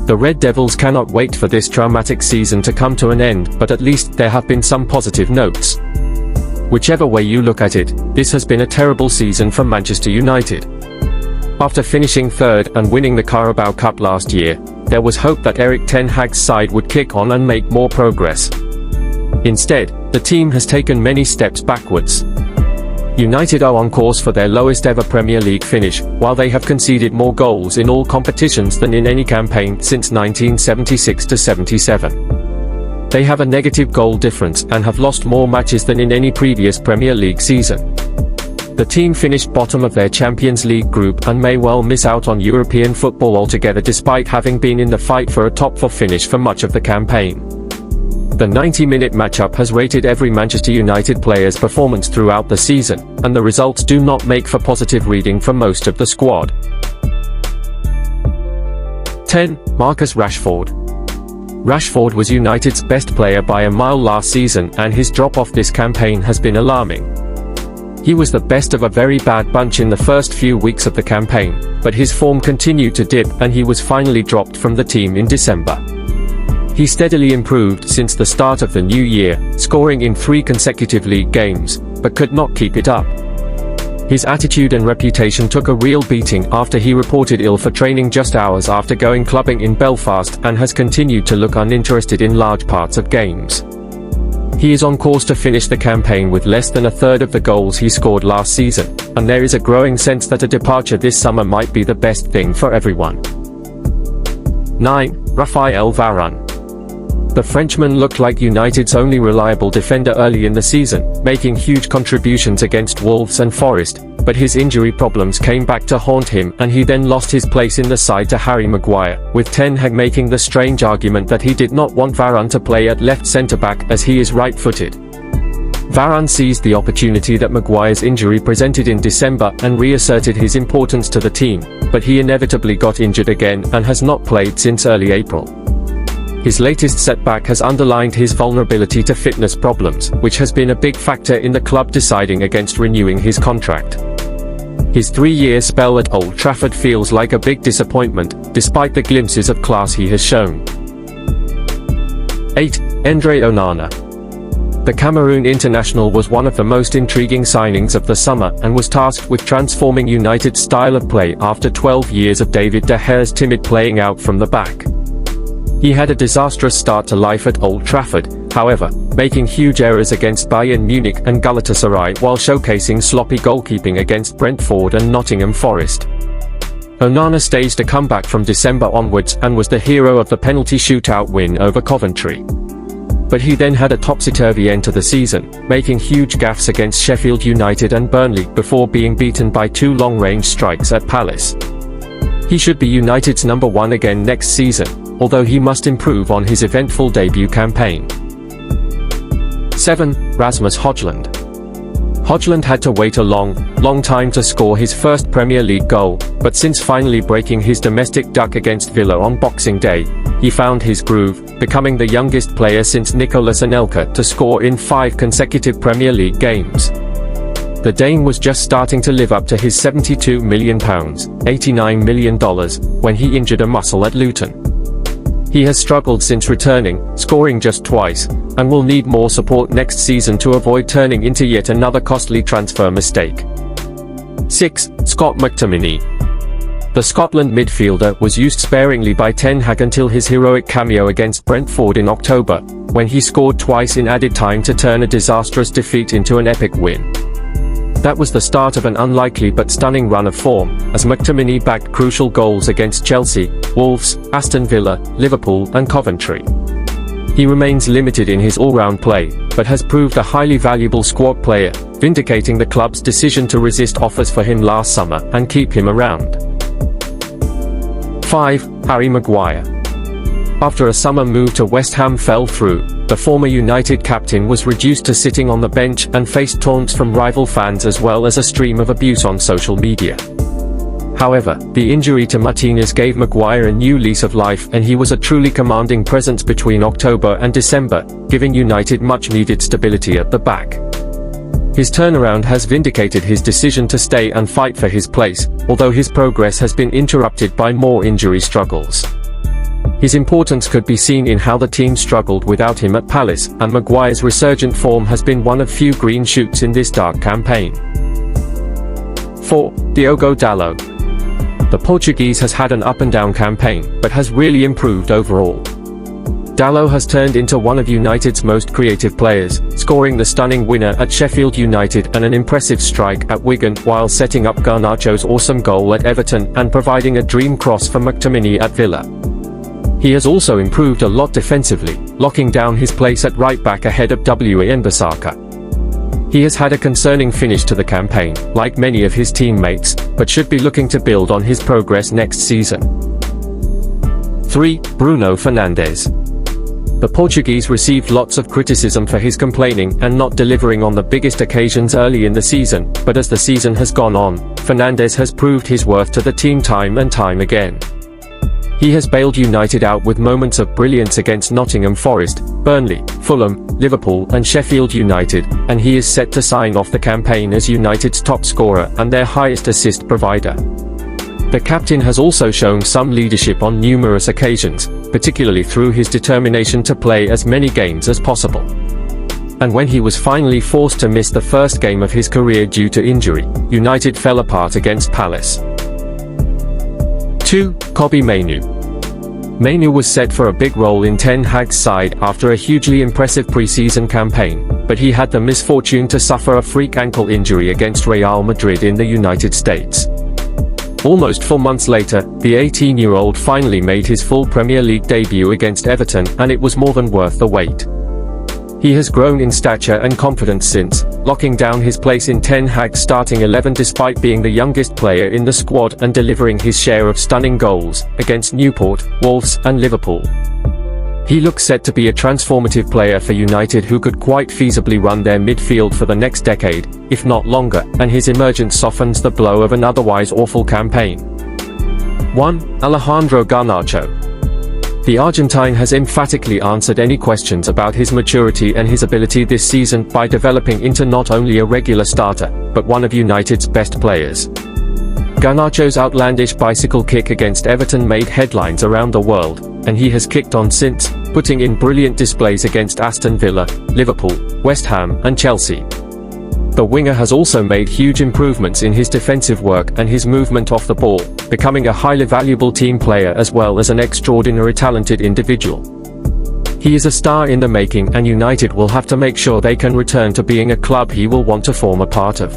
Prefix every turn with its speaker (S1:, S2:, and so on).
S1: The Red Devils cannot wait for this traumatic season to come to an end, but at least there have been some positive notes. Whichever way you look at it, this has been a terrible season for Manchester United. After finishing third and winning the Carabao Cup last year, there was hope that Erik ten Hag's side would kick on and make more progress. Instead, the team has taken many steps backwards. United are on course for their lowest ever Premier League finish, while they have conceded more goals in all competitions than in any campaign since 1976-77. They have a negative goal difference and have lost more matches than in any previous Premier League season. The team finished bottom of their Champions League group and may well miss out on European football altogether despite having been in the fight for a top 4 finish for much of the campaign. The 90-minute matchup has rated every Manchester United player's performance throughout the season, and the results do not make for positive reading for most of the squad. 10. Marcus Rashford. Rashford was United's best player by a mile last season, and his drop-off this campaign has been alarming. He was the best of a very bad bunch in the first few weeks of the campaign, but his form continued to dip and he was finally dropped from the team in December. He steadily improved since the start of the new year, scoring in 3 consecutive league games, but could not keep it up. His attitude and reputation took a real beating after he reported ill for training just hours after going clubbing in Belfast and has continued to look uninterested in large parts of games. He is on course to finish the campaign with less than a third of the goals he scored last season, and there is a growing sense that a departure this summer might be the best thing for everyone. 9. Rafael Varon. The Frenchman looked like United's only reliable defender early in the season, making huge contributions against Wolves and Forest, but his injury problems came back to haunt him and he then lost his place in the side to Harry Maguire, with ten Hag making the strange argument that he did not want Varane to play at left centre-back as he is right-footed. Varane seized the opportunity that Maguire's injury presented in December and reasserted his importance to the team, but he inevitably got injured again and has not played since early April. His latest setback has underlined his vulnerability to fitness problems, which has been a big factor in the club deciding against renewing his contract. His 3-year spell at Old Trafford feels like a big disappointment, despite the glimpses of class he has shown. 8. Andre Onana. The Cameroon international was one of the most intriguing signings of the summer and was tasked with transforming United's style of play after 12 years of David De Gea's timid playing out from the back. He had a disastrous start to life at Old Trafford, however, making huge errors against Bayern Munich and Galatasaray while showcasing sloppy goalkeeping against Brentford and Nottingham Forest. Onana staged a comeback from December onwards and was the hero of the penalty shootout win over Coventry. But he then had a topsy-turvy end to the season, making huge gaffes against Sheffield United and Burnley before being beaten by 2 long-range strikes at Palace. He should be United's number 1 again next season, although he must improve on his eventful debut campaign. 7. Rasmus Hojbjerg. Hojbjerg had to wait a long time to score his first Premier League goal, but since finally breaking his domestic duck against Villa on Boxing Day, he found his groove, becoming the youngest player since Nicolas Anelka to score in 5 consecutive Premier League games. The Dane was just starting to live up to his £72 million, $89 million, when he injured a muscle at Luton. He has struggled since returning, scoring just twice, and will need more support next season to avoid turning into yet another costly transfer mistake. 6. Scott McTominay. The Scotland midfielder was used sparingly by Ten Hag until his heroic cameo against Brentford in October, when he scored twice in added time to turn a disastrous defeat into an epic win. That was the start of an unlikely but stunning run of form, as McTominay bagged crucial goals against Chelsea, Wolves, Aston Villa, Liverpool and Coventry. He remains limited in his all-round play, but has proved a highly valuable squad player, vindicating the club's decision to resist offers for him last summer and keep him around. 5. Harry Maguire. After a summer move to West Ham fell through, the former United captain was reduced to sitting on the bench and faced taunts from rival fans as well as a stream of abuse on social media. However, the injury to Martinez gave Maguire a new lease of life and he was a truly commanding presence between October and December, giving United much-needed stability at the back. His turnaround has vindicated his decision to stay and fight for his place, although his progress has been interrupted by more injury struggles. His importance could be seen in how the team struggled without him at Palace, and Maguire's resurgent form has been one of few green shoots in this dark campaign. 4. Diogo Dalot. The Portuguese has had an up-and-down campaign, but has really improved overall. Dalot has turned into one of United's most creative players, scoring the stunning winner at Sheffield United and an impressive strike at Wigan, while setting up Garnacho's awesome goal at Everton and providing a dream cross for McTominay at Villa. He has also improved a lot defensively, locking down his place at right-back ahead of Wan-Bissaka. He has had a concerning finish to the campaign, like many of his teammates, but should be looking to build on his progress next season. 3. Bruno Fernandes. The Portuguese received lots of criticism for his complaining and not delivering on the biggest occasions early in the season, but as the season has gone on, Fernandes has proved his worth to the team time and time again. He has bailed United out with moments of brilliance against Nottingham Forest, Burnley, Fulham, Liverpool and Sheffield United, and he is set to sign off the campaign as United's top scorer and their highest assist provider. The captain has also shown some leadership on numerous occasions, particularly through his determination to play as many games as possible. And when he was finally forced to miss the first game of his career due to injury, United fell apart against Palace. 2. Kobbie Mainoo. Mainoo was set for a big role in Ten Hag's side after a hugely impressive pre-season campaign, but he had the misfortune to suffer a freak ankle injury against Real Madrid in the United States. Almost 4 months later, the 18-year-old finally made his full Premier League debut against Everton, and it was more than worth the wait. He has grown in stature and confidence since, locking down his place in Ten Hag's starting 11 despite being the youngest player in the squad and delivering his share of stunning goals against Newport, Wolves and Liverpool. He looks set to be a transformative player for United who could quite feasibly run their midfield for the next decade, if not longer, and his emergence softens the blow of an otherwise awful campaign. 1. Alejandro Garnacho. The Argentine has emphatically answered any questions about his maturity and his ability this season by developing into not only a regular starter, but one of United's best players. Garnacho's outlandish bicycle kick against Everton made headlines around the world, and he has kicked on since, putting in brilliant displays against Aston Villa, Liverpool, West Ham and Chelsea. The winger has also made huge improvements in his defensive work and his movement off the ball, becoming a highly valuable team player as well as an extraordinarily talented individual. He is a star in the making, and United will have to make sure they can return to being a club he will want to form a part of.